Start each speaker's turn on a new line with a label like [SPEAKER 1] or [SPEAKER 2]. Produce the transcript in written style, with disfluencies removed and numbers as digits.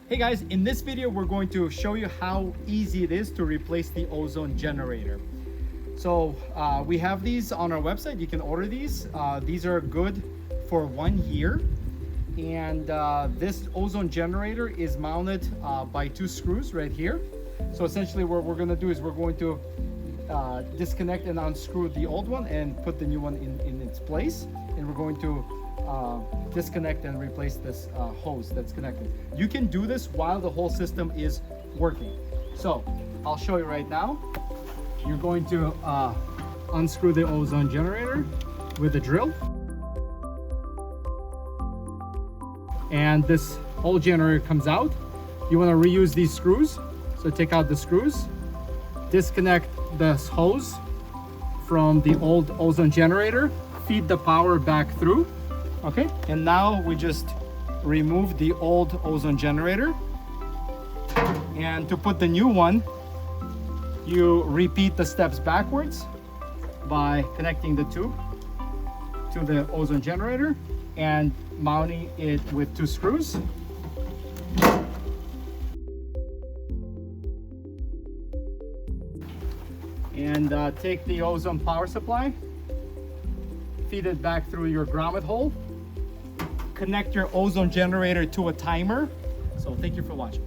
[SPEAKER 1] Hey guys, in this video we're going to show you how easy it is to replace the ozone generator. So we have these on our website. You can order these. These are good for 1 year. And this ozone generator is mounted by 2 screws right here. So essentially what we're going to do is we're going to disconnect and unscrew the old one and put the new one in its place. And we're going to disconnect and replace this hose that's connected. You can do this while the whole system is working. So I'll show you right now. You're going to unscrew the ozone generator with a drill. And this whole generator comes out. You want to reuse these screws. So take out the screws, disconnect this hose from the old ozone generator, feed the power back through. Okay, and now we just remove the old ozone generator. And to put the new one, you repeat the steps backwards by connecting the tube to the ozone generator and mounting it with 2 screws. And take the ozone power supply, feed it back through your grommet hole, connect your ozone generator to a timer. So thank you for watching.